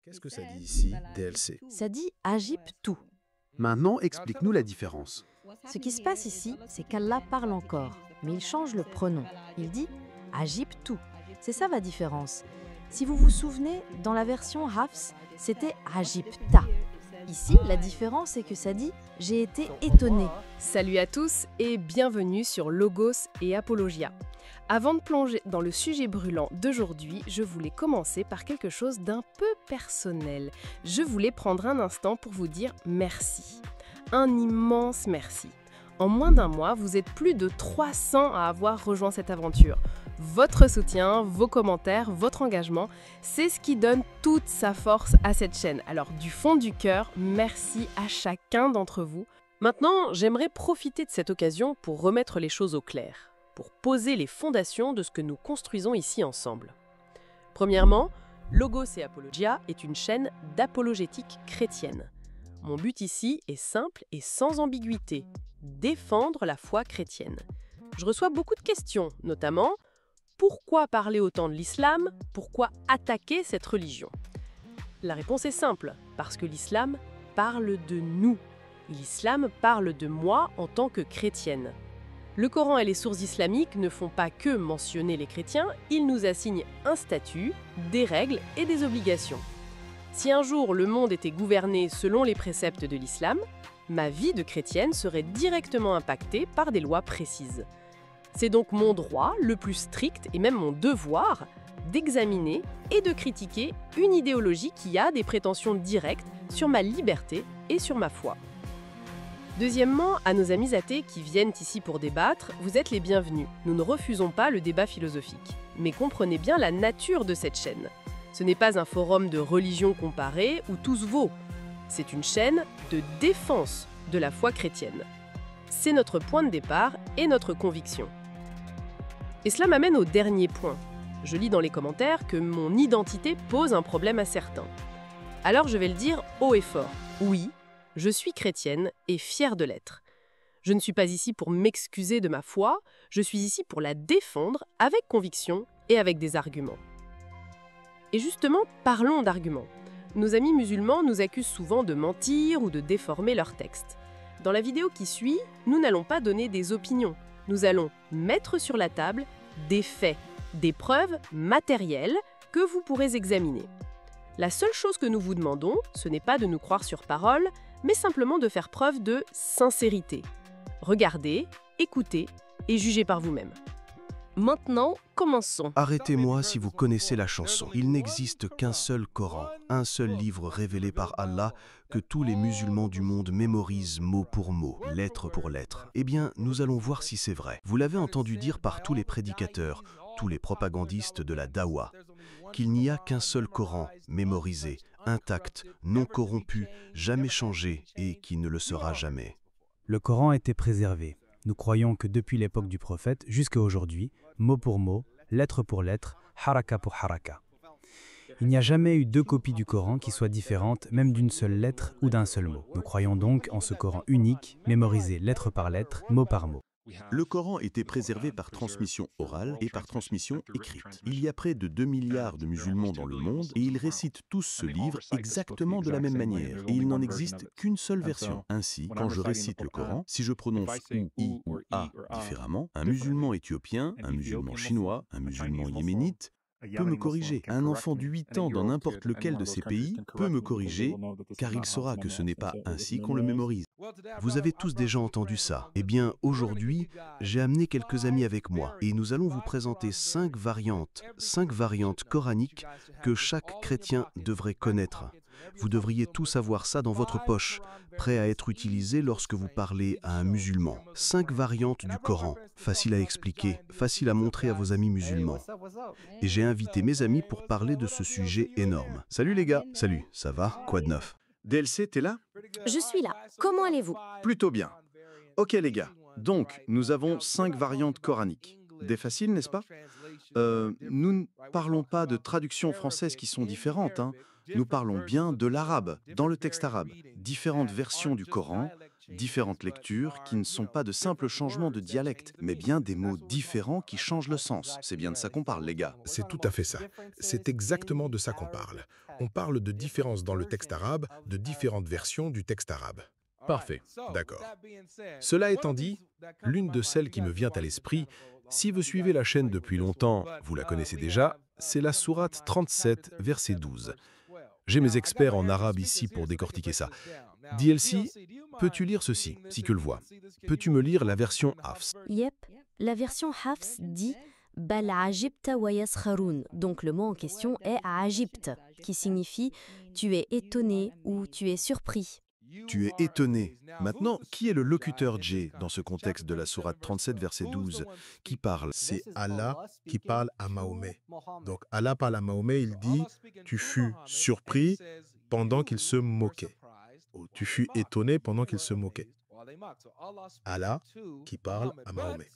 Qu'est-ce que ça dit ici, DLC? Ça dit Ajib tout. Maintenant, explique-nous la différence. Ce qui se passe ici, c'est qu'Allah parle encore, mais il change le pronom. Il dit Ajib tout. C'est ça la différence. Si vous vous souvenez, dans la version Hafs, c'était Ajibta. Ici, la différence c'est que ça dit j'ai été étonné. Salut à tous et bienvenue sur Logos et Apologia. Avant de plonger dans le sujet brûlant d'aujourd'hui, je voulais commencer par quelque chose d'un peu personnel. Je voulais prendre un instant pour vous dire merci. Un immense merci. En moins d'un mois, vous êtes plus de 300 à avoir rejoint cette aventure. Votre soutien, vos commentaires, votre engagement, c'est ce qui donne toute sa force à cette chaîne. Alors du fond du cœur, merci à chacun d'entre vous. Maintenant, j'aimerais profiter de cette occasion pour remettre les choses au clair, pour poser les fondations de ce que nous construisons ici ensemble. Premièrement, Logos et Apologia est une chaîne d'apologétique chrétienne. Mon but ici est simple et sans ambiguïté, défendre la foi chrétienne. Je reçois beaucoup de questions, notamment pourquoi parler autant de l'islam? Pourquoi attaquer cette religion? La réponse est simple, parce que l'islam parle de nous. L'islam parle de moi en tant que chrétienne. Le Coran et les sources islamiques ne font pas que mentionner les chrétiens, ils nous assignent un statut, des règles et des obligations. Si un jour le monde était gouverné selon les préceptes de l'islam, ma vie de chrétienne serait directement impactée par des lois précises. C'est donc mon droit, le plus strict et même mon devoir, d'examiner et de critiquer une idéologie qui a des prétentions directes sur ma liberté et sur ma foi. Deuxièmement, à nos amis athées qui viennent ici pour débattre, vous êtes les bienvenus. Nous ne refusons pas le débat philosophique. Mais comprenez bien la nature de cette chaîne. Ce n'est pas un forum de religion comparée où tout se vaut. C'est une chaîne de défense de la foi chrétienne. C'est notre point de départ et notre conviction. Et cela m'amène au dernier point. Je lis dans les commentaires que mon identité pose un problème à certains. Alors je vais le dire haut et fort. Oui, je suis chrétienne et fière de l'être. Je ne suis pas ici pour m'excuser de ma foi, je suis ici pour la défendre avec conviction et avec des arguments. Et justement, parlons d'arguments. Nos amis musulmans nous accusent souvent de mentir ou de déformer leurs textes. Dans la vidéo qui suit, nous n'allons pas donner des opinions. Nous allons mettre sur la table des faits, des preuves matérielles que vous pourrez examiner. La seule chose que nous vous demandons, ce n'est pas de nous croire sur parole, mais simplement de faire preuve de sincérité. Regardez, écoutez et jugez par vous-même. Maintenant, commençons. Arrêtez-moi si vous connaissez la chanson. Il n'existe qu'un seul Coran, un seul livre révélé par Allah que tous les musulmans du monde mémorisent mot pour mot, lettre pour lettre. Eh bien, nous allons voir si c'est vrai. Vous l'avez entendu dire par tous les prédicateurs, tous les propagandistes de la Dawa, qu'il n'y a qu'un seul Coran, mémorisé, intact, non corrompu, jamais changé et qui ne le sera jamais. Le Coran était préservé. Nous croyons que depuis l'époque du prophète jusqu'à aujourd'hui, mot pour mot, lettre pour lettre, haraka pour haraka. Il n'y a jamais eu deux copies du Coran qui soient différentes, même d'une seule lettre ou d'un seul mot. Nous croyons donc en ce Coran unique, mémorisé lettre par lettre, mot par mot. Le Coran était préservé par transmission orale et par transmission écrite. Il y a près de 2 milliards de musulmans dans le monde et ils récitent tous ce livre exactement de la même manière. Et il n'en existe qu'une seule version. Ainsi, quand je récite le Coran, si je prononce ou, i ou a différemment, un musulman éthiopien, un musulman chinois, un musulman yéménite peut me corriger. Un enfant de 8 ans dans n'importe lequel de ces pays peut me corriger car il saura que ce n'est pas ainsi qu'on le mémorise. Vous avez tous déjà entendu ça. Eh bien, aujourd'hui, j'ai amené quelques amis avec moi et nous allons vous présenter 5 variantes coraniques que chaque chrétien devrait connaître. Vous devriez tous avoir ça dans votre poche, prêt à être utilisé lorsque vous parlez à un musulman. 5 variantes du Coran, facile à expliquer, facile à montrer à vos amis musulmans. Et j'ai invité mes amis pour parler de ce sujet énorme. Salut les gars. Salut, ça va? Quoi de neuf? DLC, t'es là? Je suis là. Comment allez-vous? Plutôt bien. Ok les gars, donc nous avons 5 variantes coraniques. Des faciles, n'est-ce pas? Nous ne parlons pas de traductions françaises qui sont différentes, hein. Nous parlons bien de l'arabe, dans le texte arabe. Différentes versions du Coran, différentes lectures qui ne sont pas de simples changements de dialecte, mais bien des mots différents qui changent le sens. C'est bien de ça qu'on parle, les gars. C'est tout à fait ça. C'est exactement de ça qu'on parle. On parle de différences dans le texte arabe, de différentes versions du texte arabe. Parfait, d'accord. Cela étant dit, l'une de celles qui me vient à l'esprit, si vous suivez la chaîne depuis longtemps, vous la connaissez déjà, c'est la sourate 37, verset 12. J'ai mes experts en arabe ici pour décortiquer ça. DLC, peux-tu lire ceci, si que le vois? Peux-tu me lire la version Hafs? Yep, la version Hafs dit Bal ajibta wa yaskharun. Donc le mot en question est ajibt, qui signifie tu es étonné ou tu es surpris. Tu es étonné. Maintenant, qui est le locuteur J dans ce contexte de la sourate 37, verset 12, qui parle? C'est Allah qui parle à Mahomet. Donc Allah parle à Mahomet, il dit « Tu fus surpris pendant qu'il se moquait ». Ou « Tu fus étonné pendant qu'il se moquait ». Allah qui parle à Mahomet.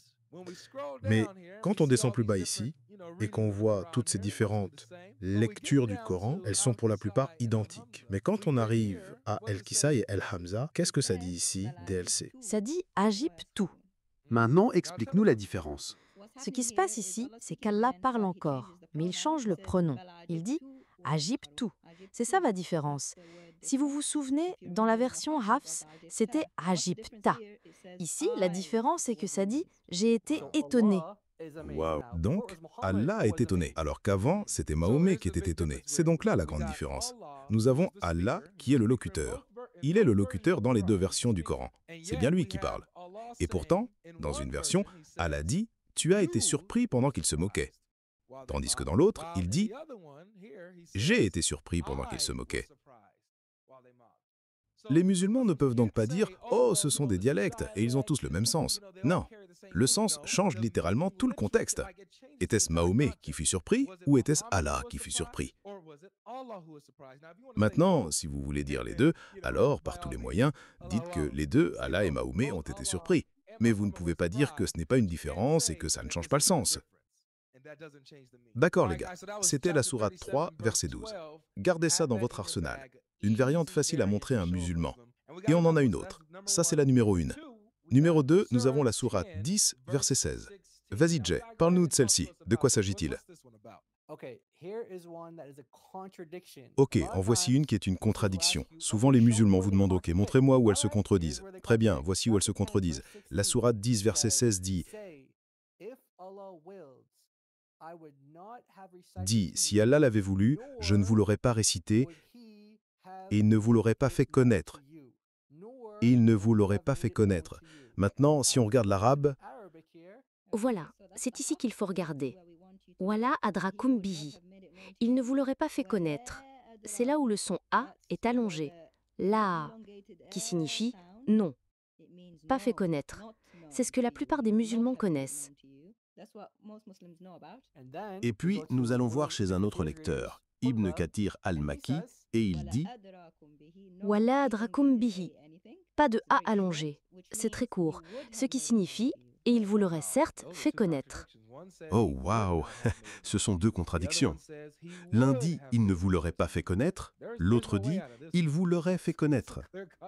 Mais quand on descend plus bas ici et qu'on voit toutes ces différentes lectures du Coran, elles sont pour la plupart identiques. Mais quand on arrive à El-Kisa et El-Hamza, qu'est-ce que ça dit ici, DLC? Ça dit Agip tout. Maintenant, explique-nous la différence. Ce qui se passe ici, c'est qu'Allah parle encore, mais il change le pronom. Il dit Agip tout. C'est ça la différence. Si vous vous souvenez, dans la version Hafs, c'était Ajibta. Ici, la différence est que ça dit j'ai été étonné. Waouh. Donc, Allah est étonné, alors qu'avant, c'était Mahomet qui était étonné. C'est donc là la grande différence. Nous avons Allah qui est le locuteur. Il est le locuteur dans les deux versions du Coran. C'est bien lui qui parle. Et pourtant, dans une version, Allah dit « Tu as été surpris pendant qu'il se moquait ». Tandis que dans l'autre, il dit « J'ai été surpris pendant qu'il se moquait ». Les musulmans ne peuvent donc pas dire « Oh, ce sont des dialectes et ils ont tous le même sens ». Non, le sens change littéralement tout le contexte. Était-ce Mahomet qui fut surpris ou était-ce Allah qui fut surpris? Maintenant, si vous voulez dire les deux, alors, par tous les moyens, dites que les deux, Allah et Mahomet, ont été surpris. Mais vous ne pouvez pas dire que ce n'est pas une différence et que ça ne change pas le sens. D'accord les gars, c'était la sourate 3, verset 12. Gardez ça dans votre arsenal. Une variante facile à montrer à un musulman. Et on en a une autre. Ça, c'est la numéro 1. Numéro 2, nous avons la sourate 10, verset 16. Vas-y Jay, parle-nous de celle-ci. De quoi s'agit-il? Ok, en voici une qui est une contradiction. Souvent les musulmans vous demandent « Ok, montrez-moi où elles se contredisent ». Très bien, voici où elles se contredisent. La sourate 10, verset 16 dit « Si Allah l'avait voulu, je ne vous l'aurais pas récité et il ne vous l'aurait pas fait connaître. Et il ne vous l'aurait pas fait connaître. » Maintenant, si on regarde l'arabe, Voilà, c'est ici qu'il faut regarder. Wala adrakum bihi. Il ne vous l'aurait pas fait connaître. C'est là où le son A est allongé. La, qui signifie non, pas fait connaître. C'est ce que la plupart des musulmans connaissent. Et puis, nous allons voir chez un autre lecteur, Ibn Kathir al-Makki, et il dit Wala adrakum bihi. Pas de A allongé. C'est très court, ce qui signifie et il vous l'aurait certes fait connaître. Oh waouh, ce sont deux contradictions. L'un dit « il ne vous l'aurait pas fait connaître », l'autre dit « il vous l'aurait fait connaître ».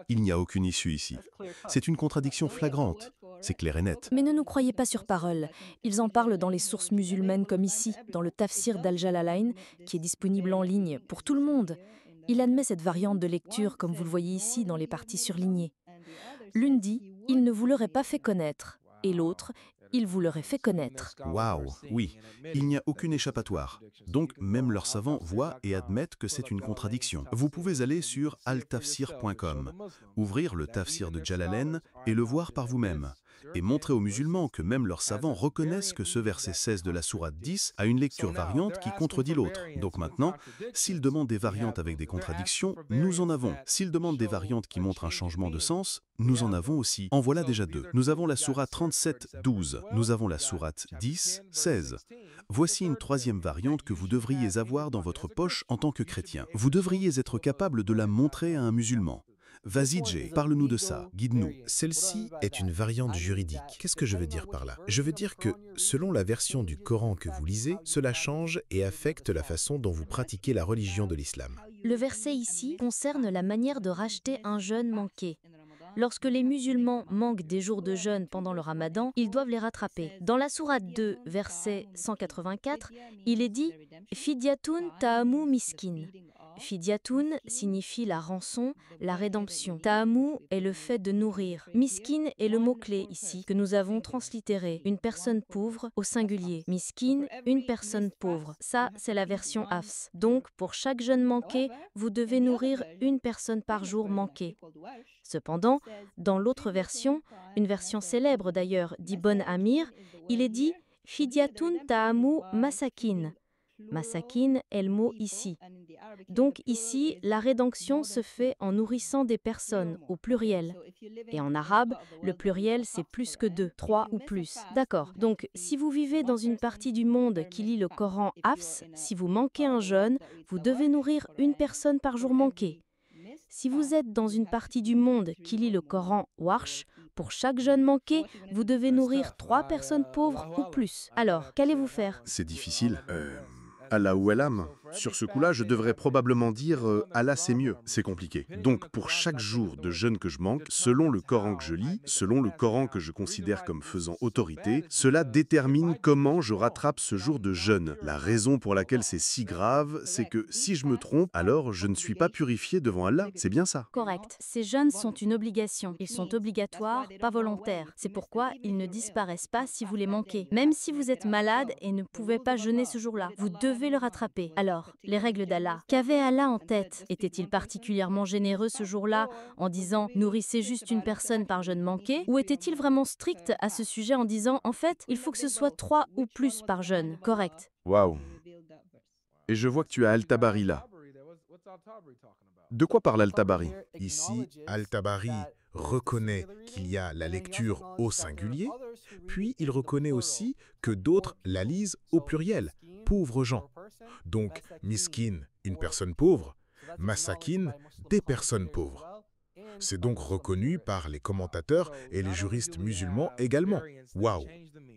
Il n'y a aucune issue ici. C'est une contradiction flagrante. C'est clair et net. Mais ne nous croyez pas sur parole. Ils en parlent dans les sources musulmanes comme ici, dans le Tafsir d'Al-Jalalayn, qui est disponible en ligne pour tout le monde. Il admet cette variante de lecture, comme vous le voyez ici dans les parties surlignées. L'une dit « il ne vous l'aurait pas fait connaître » et l'autre « il vous l'aurait fait connaître ». Waouh, oui, il n'y a aucune échappatoire. Donc même leurs savants voient et admettent que c'est une contradiction. Vous pouvez aller sur altafsir.com, ouvrir le tafsir de Jalalayn et le voir par vous-même. Et montrer aux musulmans que même leurs savants reconnaissent que ce verset 16 de la sourate 10 a une lecture variante qui contredit l'autre. Donc maintenant, s'ils demandent des variantes avec des contradictions, nous en avons. S'ils demandent des variantes qui montrent un changement de sens, nous en avons aussi. En voilà déjà deux. Nous avons la sourate 37, 12. Nous avons la sourate 10, 16. Voici une troisième variante que vous devriez avoir dans votre poche en tant que chrétien. Vous devriez être capable de la montrer à un musulman. Vas-y Jay, parle-nous de ça, guide-nous. Celle-ci est une variante juridique. Qu'est-ce que je veux dire par là? Je veux dire que, selon la version du Coran que vous lisez, cela change et affecte la façon dont vous pratiquez la religion de l'islam. Le verset ici concerne la manière de racheter un jeûne manqué. Lorsque les musulmans manquent des jours de jeûne pendant le ramadan, ils doivent les rattraper. Dans la sourate 2, verset 184, il est dit « Fidyatun ta'amu miskin ». Fidyatun signifie la rançon, la rédemption. Ta'amu est le fait de nourrir. Miskin est le mot-clé ici que nous avons translittéré. Une personne pauvre au singulier. Miskin, une personne pauvre. Ça, c'est la version Hafs. Donc, pour chaque jeûne manqué, vous devez nourrir une personne par jour manquée. Cependant, dans l'autre version, une version célèbre d'ailleurs d'Ibn Amir, il est dit Fidyatun ta'amu masakin. Masakin est le mot ici. Donc ici, la rédemption se fait en nourrissant des personnes au pluriel. Et en arabe, le pluriel c'est plus que 2, 3 ou plus. D'accord. Donc si vous vivez dans une partie du monde qui lit le Coran Hafs, si vous manquez un jeûne, vous devez nourrir une personne par jour manqué. Si vous êtes dans une partie du monde qui lit le Coran Warsh, pour chaque jeûne manqué, vous devez nourrir 3 personnes pauvres ou plus. Alors, qu'allez-vous faire? C'est difficile. Allah ou Elam, sur ce coup-là, je devrais probablement dire Allah c'est mieux. C'est compliqué. Donc pour chaque jour de jeûne que je manque, selon le Coran que je lis, selon le Coran que je considère comme faisant autorité, cela détermine comment je rattrape ce jour de jeûne. La raison pour laquelle c'est si grave, c'est que si je me trompe, alors je ne suis pas purifié devant Allah. C'est bien ça. Correct. Ces jeûnes sont une obligation. Ils sont obligatoires, pas volontaires. C'est pourquoi ils ne disparaissent pas si vous les manquez. Même si vous êtes malade et ne pouvez pas jeûner ce jour-là, vous devez le rattraper. Alors, les règles d'Allah. Qu'avait Allah en tête? Était-il particulièrement généreux ce jour-là en disant « nourrissez juste une personne par jeûne manqué » ou était-il vraiment strict à ce sujet en disant « en fait, il faut que ce soit 3 ou plus par jeûne » ? Correct. Waouh. Et je vois que tu as Al-Tabari là. De quoi parle Al-Tabari? Ici, Al-Tabari reconnaît qu'il y a la lecture au singulier, puis il reconnaît aussi que d'autres la lisent au pluriel, pauvres gens. Donc, miskin, une personne pauvre, masakin, des personnes pauvres. C'est donc reconnu par les commentateurs et les juristes musulmans également. Waouh!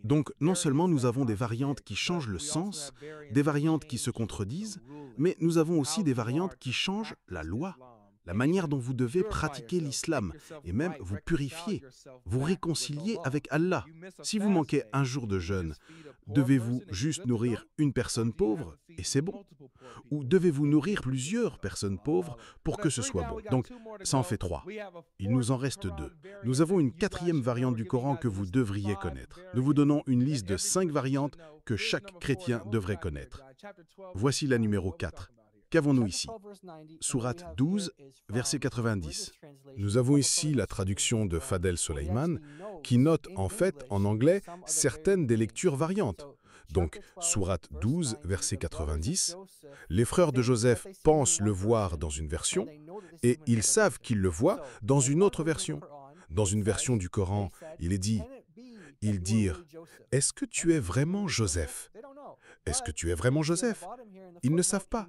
Donc non seulement nous avons des variantes qui changent le sens, des variantes qui se contredisent, mais nous avons aussi des variantes qui changent la loi, la manière dont vous devez pratiquer l'islam et même vous purifier, vous réconcilier avec Allah. Si vous manquez un jour de jeûne, devez-vous juste nourrir une personne pauvre et c'est bon? Ou devez-vous nourrir plusieurs personnes pauvres pour que ce soit bon? Donc ça en fait 3. Il nous en reste 2. Nous avons une 4e variante du Coran que vous devriez connaître. Nous vous donnons une liste de 5 variantes que chaque chrétien devrait connaître. Voici la numéro 4. Qu'avons-nous ici? Sourate 12, verset 90. Nous avons ici la traduction de Fadel Soleiman qui note en fait en anglais certaines des lectures variantes. Donc, Sourate 12, verset 90, les frères de Joseph pensent le voir dans une version et ils savent qu'ils le voient dans une autre version. Dans une version du Coran, il est dit, ils dirent, « Est-ce que tu es vraiment Joseph ? Est-ce que tu es vraiment Joseph ?» Ils ne savent pas.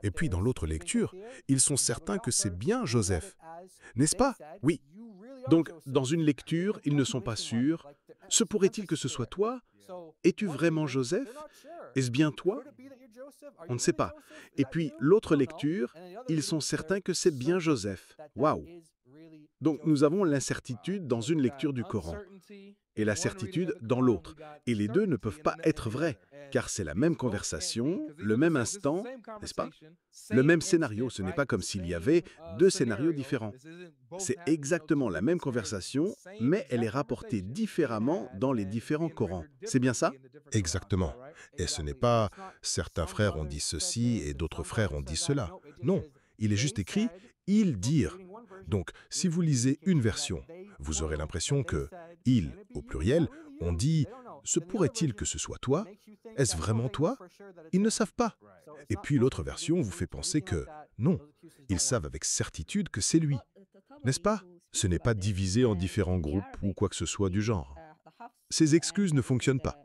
Et puis dans l'autre lecture, ils sont certains que c'est bien Joseph. N'est-ce pas? Oui. Donc, dans une lecture, ils ne sont pas sûrs. Se pourrait-il que ce soit toi? Es-tu vraiment Joseph? Est-ce bien toi? On ne sait pas. Et puis, l'autre lecture, ils sont certains que c'est bien Joseph. Waouh! Donc, nous avons l'incertitude dans une lecture du Coran et la certitude dans l'autre. Et les deux ne peuvent pas être vrais, car c'est la même conversation, le même instant, n'est-ce pas? Le même scénario, ce n'est pas comme s'il y avait 2 scénarios différents. C'est exactement la même conversation, mais elle est rapportée différemment dans les différents Corans. C'est bien ça? Exactement. Et ce n'est pas « certains frères ont dit ceci et d'autres frères ont dit cela ». Non, il est juste écrit « ils dirent ». Donc, si vous lisez une version, vous aurez l'impression que « ils » au pluriel ont dit « se pourrait-il que ce soit toi? Est-ce vraiment toi ?» Ils ne savent pas. Et puis l'autre version vous fait penser que non, ils savent avec certitude que c'est lui. N'est-ce pas? Ce n'est pas divisé en différents groupes ou quoi que ce soit du genre. Ces excuses ne fonctionnent pas.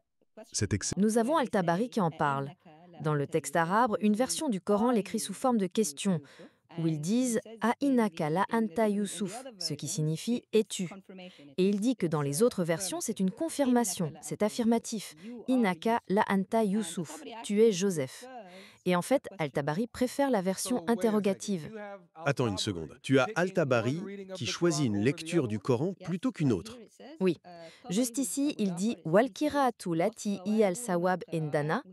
Nous avons Al-Tabari qui en parle. Dans le texte arabe, une version du Coran l'écrit sous forme de question, où ils disent « A'inaka la anta Youssouf », ce qui signifie « es-tu ». Et il dit que dans les autres versions, c'est une confirmation, c'est affirmatif. « Inaka la anta Youssouf », tu es Joseph. Et en fait, Al-Tabari préfère la version interrogative. Attends une seconde. Tu as Al-Tabari qui choisit une lecture du Coran plutôt qu'une autre. Oui. Juste ici, il dit « Wal qira'atu lati hi al-sawab indana ».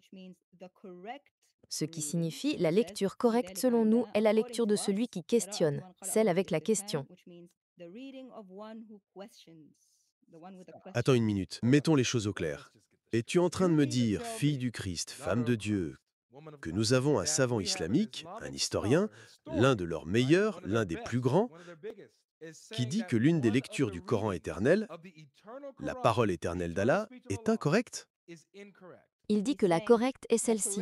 ce qui signifie la lecture correcte selon nous est la lecture de celui qui questionne, celle avec la question. Attends une minute, mettons les choses au clair. Es-tu en train de me dire, fille du Christ, femme de Dieu, que nous avons un savant islamique, un historien, l'un de leurs meilleurs, l'un des plus grands, qui dit que l'une des lectures du Coran éternel, la parole éternelle d'Allah, est incorrecte? Il dit que la correcte est celle-ci,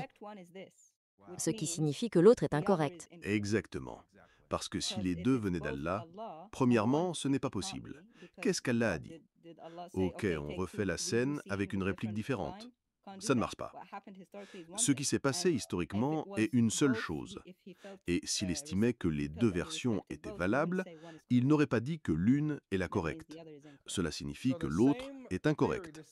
ce qui signifie que l'autre est incorrecte. Exactement. Parce que si les deux venaient d'Allah, premièrement, ce n'est pas possible. Qu'est-ce qu'Allah a dit? Ok, on refait la scène avec une réplique différente. Ça ne marche pas. Ce qui s'est passé historiquement est une seule chose. Et s'il estimait que les deux versions étaient valables, il n'aurait pas dit que l'une est la correcte. Cela signifie que l'autre est incorrecte.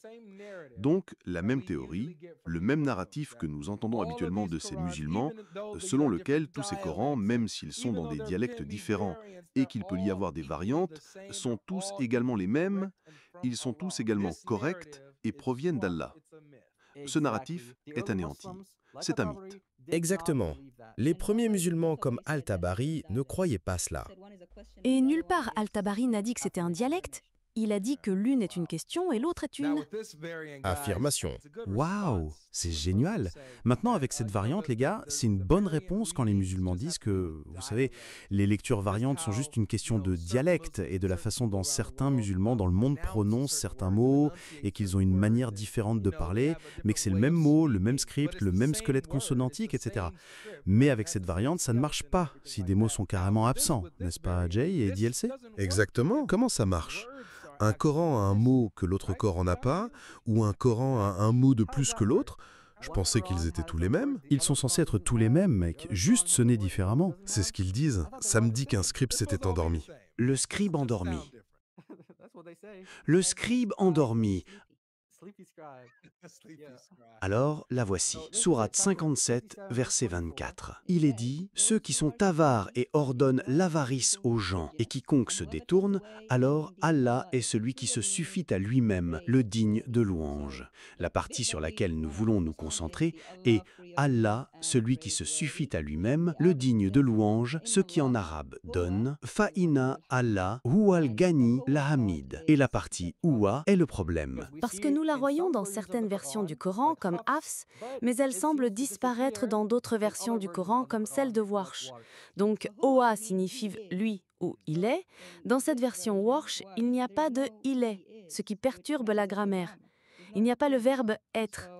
Donc, la même théorie, le même narratif que nous entendons habituellement de ces musulmans, selon lequel tous ces Corans, même s'ils sont dans des dialectes différents et qu'il peut y avoir des variantes, sont tous également les mêmes, ils sont tous également corrects et proviennent d'Allah. Ce narratif est anéanti. C'est un mythe. Exactement. Les premiers musulmans comme Al-Tabari ne croyaient pas cela. Et nulle part Al-Tabari n'a dit que c'était un dialecte. Il a dit que l'une est une question et l'autre est une... Affirmation. Waouh, c'est génial. Maintenant, avec cette variante, les gars, c'est une bonne réponse quand les musulmans disent que, vous savez, les lectures variantes sont juste une question de dialecte et de la façon dont certains musulmans dans le monde prononcent certains mots et qu'ils ont une manière différente de parler, mais que c'est le même mot, le même script, le même squelette consonantique, etc. Mais avec cette variante, ça ne marche pas si des mots sont carrément absents, n'est-ce pas, Jay et DLC? Exactement. Comment ça marche? Un Coran a un mot que l'autre Coran n'a pas, ou un Coran a un mot de plus que l'autre? Je pensais qu'ils étaient tous les mêmes. Ils sont censés être tous les mêmes, mec, juste sonnés différemment. C'est ce qu'ils disent. Ça me dit qu'un scribe s'était endormi. Le scribe endormi. Le scribe endormi. Alors, la voici, sourate 57, verset 24. Il est dit, ceux qui sont avares et ordonnent l'avarice aux gens, et quiconque se détourne, alors Allah est celui qui se suffit à lui-même, le digne de louange. La partie sur laquelle nous voulons nous concentrer est Allah, celui qui se suffit à lui-même, le digne de louange, ce qui en arabe donne Fa'ina Allah huwal gani la hamid. Et la partie Huwa est le problème. Parce que nous la voyons dans certaines versions du Coran comme Hafs, mais elle semble disparaître dans d'autres versions du Coran comme celle de Warsh. Donc Oa signifie lui ou il est. Dans cette version Warsh, il n'y a pas de il est, ce qui perturbe la grammaire. Il n'y a pas le verbe être.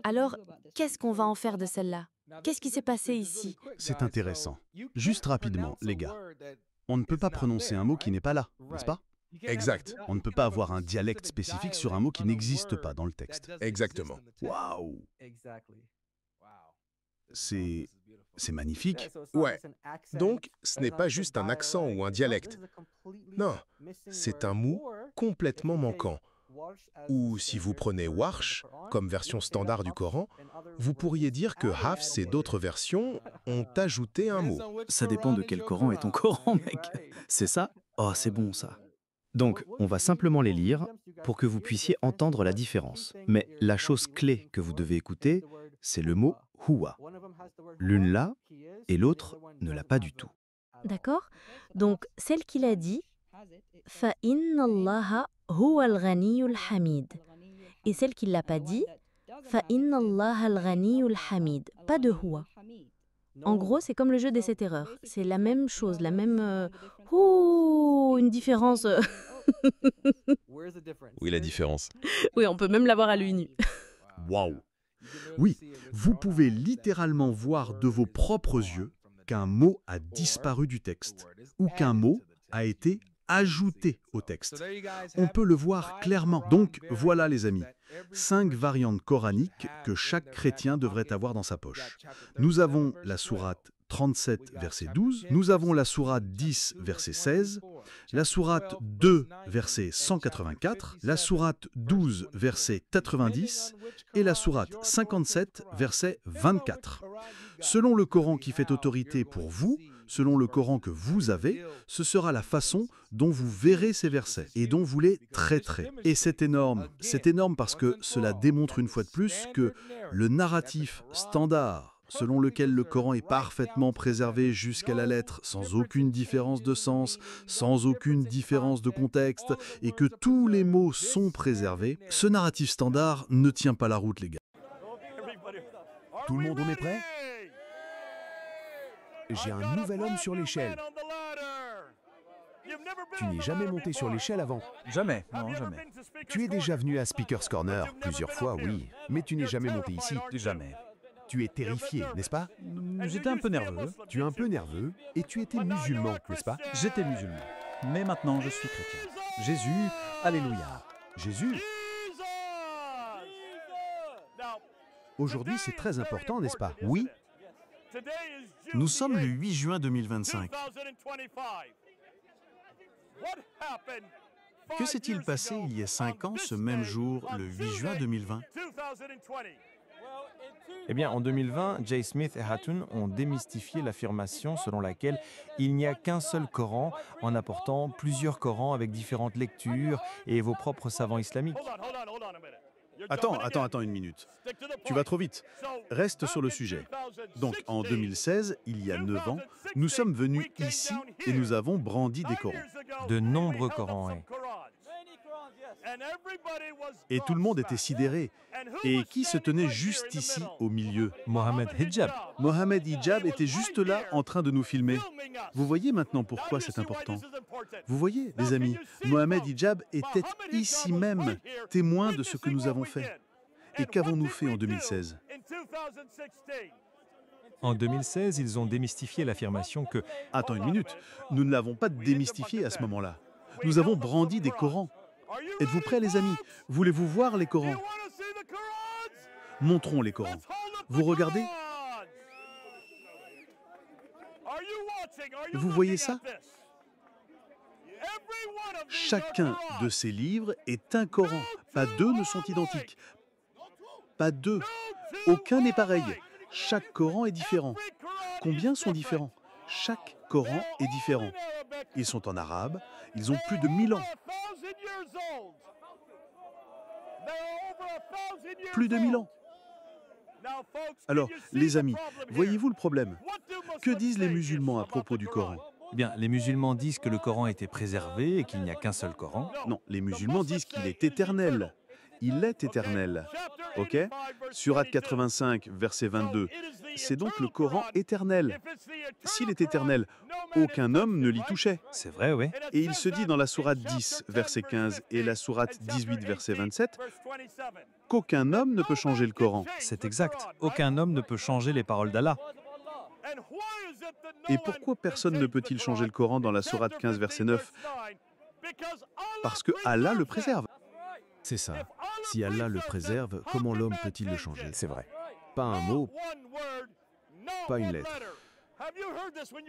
Alors, qu'est-ce qu'on va en faire de celle-là? Qu'est-ce qui s'est passé ici? C'est intéressant. Juste rapidement, les gars. On ne peut pas prononcer un mot qui n'est pas là, n'est-ce pas? Exact. On ne peut pas avoir un dialecte spécifique sur un mot qui n'existe pas dans le texte. Exactement. Waouh! C'est magnifique. Ouais. Donc, ce n'est pas juste un accent ou un dialecte. Non, c'est un mot complètement manquant. Ou si vous prenez Warsh comme version standard du Coran, vous pourriez dire que Hafs et d'autres versions ont ajouté un mot. Ça dépend de quel Coran est ton Coran, mec. C'est ça? Oh, c'est bon ça. Donc, on va simplement les lire pour que vous puissiez entendre la différence. Mais la chose clé que vous devez écouter, c'est le mot « huwa ». L'une l'a et l'autre ne l'a pas du tout. D'accord? Donc, celle qu'il a dit, « Fa'inna Allaha huwa al-ghaniyul hamid ». Et celle qui ne l'a pas dit, « Fa'inna Allaha al-ghaniyul hamid ». Pas de « huwa ». En gros, c'est comme le jeu des 7 erreurs. C'est la même chose, la même... une différence... Où est la différence? Oui, on peut même l'avoir à l'œil nu. Waouh! Oui, vous pouvez littéralement voir de vos propres yeux qu'un mot a disparu du texte ou qu'un mot a été ajouté au texte. On peut le voir clairement. Donc voilà les amis, 5 variantes coraniques que chaque chrétien devrait avoir dans sa poche. Nous avons la sourate 37, verset 12, nous avons la sourate 10, verset 16, la sourate 2, verset 184, la sourate 12, verset 90 et la sourate 57, verset 24. Selon le Coran qui fait autorité pour vous, selon le Coran que vous avez, ce sera la façon dont vous verrez ces versets et dont vous les traiterez. Et c'est énorme parce que cela démontre une fois de plus que le narratif standard selon lequel le Coran est parfaitement préservé jusqu'à la lettre, sans aucune différence de sens, sans aucune différence de contexte, et que tous les mots sont préservés, ce narratif standard ne tient pas la route, les gars. Tout le monde, on est prêt? J'ai un nouvel homme sur l'échelle. Tu n'es jamais monté sur l'échelle avant? Jamais, non, jamais. Tu es déjà venu à Speaker's Corner plusieurs fois, oui, mais tu n'es jamais monté ici. Jamais. Tu es terrifié, n'est-ce pas? J'étais un peu nerveux. Tu es un peu nerveux et tu étais musulman, n'est-ce pas? J'étais musulman. Mais maintenant, je suis chrétien. Jésus, alléluia. Jésus. Aujourd'hui, c'est très important, n'est-ce pas? Oui. Nous sommes le 8 juin 2025. Que s'est-il passé il y a 5 ans, ce même jour, le 8 juin 2020? Eh bien, en 2020, Jay Smith et Hatun ont démystifié l'affirmation selon laquelle il n'y a qu'un seul Coran, en apportant plusieurs Corans avec différentes lectures et vos propres savants islamiques. Attends une minute. Tu vas trop vite. Reste sur le sujet. Donc, en 2016, il y a 9 ans, nous sommes venus ici et nous avons brandi des Corans. De nombreux Corans, oui. Et tout le monde était sidéré. Et qui se tenait juste ici, au milieu? Mohamed Hijab. Mohamed Hijab était juste là, en train de nous filmer. Vous voyez maintenant pourquoi c'est important. Vous voyez, les amis, Mohamed Hijab était ici même, témoin de ce que nous avons fait. Et qu'avons-nous fait en 2016? En 2016, ils ont démystifié l'affirmation que... Attends une minute, nous ne l'avons pas démystifié à ce moment-là. Nous avons brandi des Corans. Êtes-vous prêts, les amis? Voulez-vous voir les Corans? Montrons les Corans. Vous regardez? Vous voyez ça? Chacun de ces livres est un Coran. Pas deux ne sont identiques. Pas deux. Aucun n'est pareil. Chaque Coran est différent. Combien sont différents? Chaque Coran est différent. Ils sont en arabe. Ils ont plus de 1000 ans. Plus de 1000 ans. Alors, les amis, voyez-vous le problème? Que disent les musulmans à propos du Coran? Eh bien, les musulmans disent que le Coran a été préservé et qu'il n'y a qu'un seul Coran. Non, les musulmans disent qu'il est éternel. Il est éternel. Ok? Surat 85, verset 22. C'est donc le Coran éternel. S'il est éternel, aucun homme ne l'y touchait. C'est vrai, oui. Et il se dit dans la sourate 10, verset 15, et la sourate 18, verset 27, qu'aucun homme ne peut changer le Coran. C'est exact. Aucun homme ne peut changer les paroles d'Allah. Et pourquoi personne ne peut-il changer le Coran dans la sourate 15, verset 9? Parce que Allah le préserve. C'est ça. Si Allah le préserve, comment l'homme peut-il le changer? C'est vrai. Pas un mot, pas une lettre.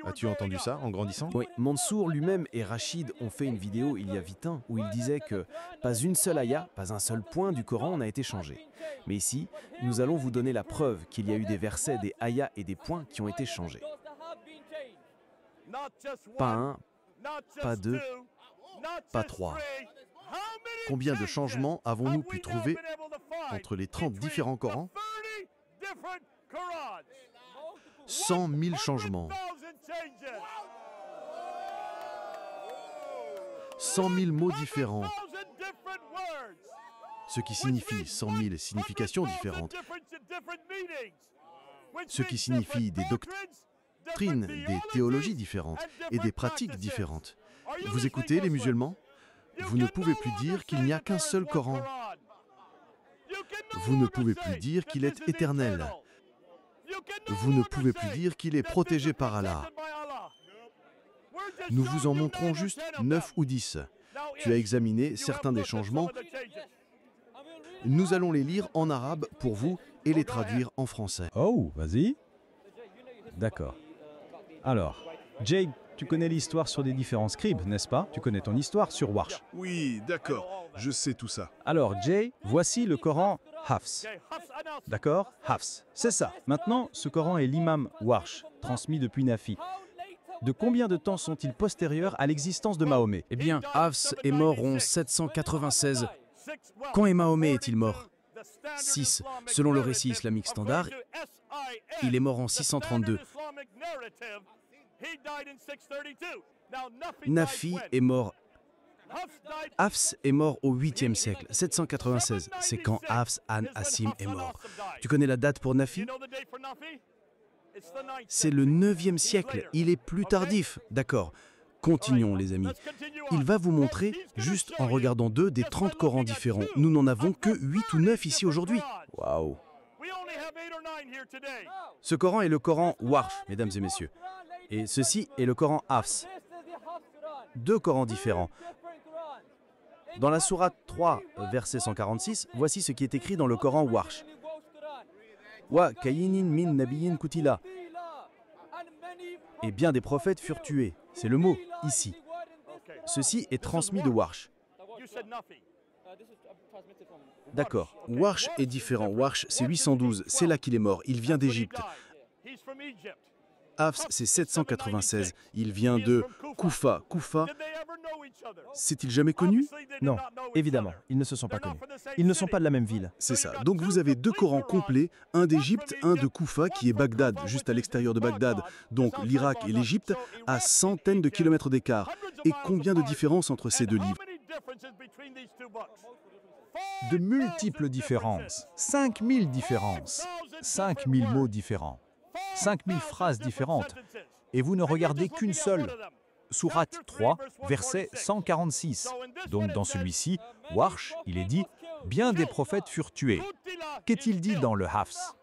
As-tu entendu ça en grandissant? Oui, Mansour lui-même et Rachid ont fait une vidéo il y a 8 ans où ils disaient que pas une seule aya, pas un seul point du Coran n'a été changé. Mais ici, nous allons vous donner la preuve qu'il y a eu des versets, des ayats et des points qui ont été changés. Pas un, pas deux, pas trois. Combien de changements avons-nous pu trouver entre les 30 différents Corans? 100 000 changements. 100 000 mots différents. Ce qui signifie 100 000 significations différentes. Ce qui signifie des doctrines, des théologies différentes et des pratiques différentes. Vous écoutez les musulmans? Vous ne pouvez plus dire qu'il n'y a qu'un seul Coran. Vous ne pouvez plus dire qu'il est éternel. Vous ne pouvez plus dire qu'il est protégé par Allah. Nous vous en montrons juste 9 ou 10. Tu as examiné certains des changements. Nous allons les lire en arabe pour vous et les traduire en français. Oh, vas-y. D'accord. Alors, Jay, tu connais l'histoire sur les différents scribes, n'est-ce pas? Tu connais ton histoire sur Warsh. Oui, d'accord, je sais tout ça. Alors, Jay, voici le Coran Hafs. D'accord? Hafs. C'est ça. Maintenant, ce Coran est l'imam Warsh, transmis depuis Nafi. De combien de temps sont-ils postérieurs à l'existence de Mahomet? Eh bien, Hafs est mort en 796. Quand est Mahomet est-il mort? 6, selon le récit islamique standard, Il est mort en 632. Nafi est mort. Hafs est mort au 8e siècle, 796. C'est quand Hafs an-Asim est mort. Tu connais la date pour Nafi? C'est le 9e siècle, il est plus tardif. D'accord, continuons les amis. Il va vous montrer, juste en regardant des 30 Corans différents. Nous n'en avons que 8 ou 9 ici aujourd'hui. Waouh! Ce Coran est le Coran Warsh, mesdames et messieurs. Et ceci est le Coran Hafs. 2 Corans différents. Dans la sourate 3, verset 146, voici ce qui est écrit dans le Coran Warsh. Wa kayinin min nabiyin kutila. Et bien des prophètes furent tués. C'est le mot, ici. Ceci est transmis de Warsh. D'accord. Warsh est différent. Warsh, c'est 812. C'est là qu'il est mort. Il vient d'Égypte. Hafs, c'est 796. Il vient de Koufa. Koufa, s'est-il jamais connu? Non, évidemment, ils ne se sont pas connus. Ils ne sont pas de la même ville. C'est ça. Donc vous avez 2 Corans complets, un d'Égypte, un de Koufa, qui est Bagdad, juste à l'extérieur de Bagdad. Donc l'Irak et l'Égypte, à centaines de kilomètres d'écart. Et combien de différences entre ces 2 livres? De multiples différences, 5000 différences, 5000 mots différents, 5000 phrases différentes. Et vous ne regardez qu'une seule. Sourate 3, verset 146. Donc dans celui-ci, Warsh, il est dit « Bien des prophètes furent tués ». Qu'est-il dit dans le Hafs?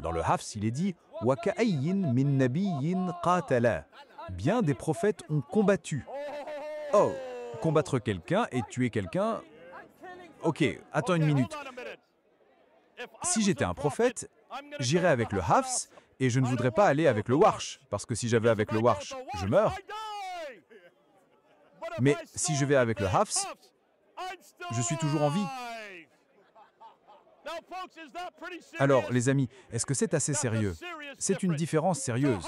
Dans le Hafs, il est dit « Wa ka'ayyin min nabiyyin qatala ». Bien des prophètes ont combattu. Oh, combattre quelqu'un et tuer quelqu'un... Ok, attends une minute. Si j'étais un prophète, j'irais avec le Hafs et je ne voudrais pas aller avec le Warsh, parce que si j'avais avec le Warsh, je meurs. Mais si je vais avec le Hafs, je suis toujours en vie. Alors, les amis, est-ce que c'est assez sérieux? C'est une différence sérieuse.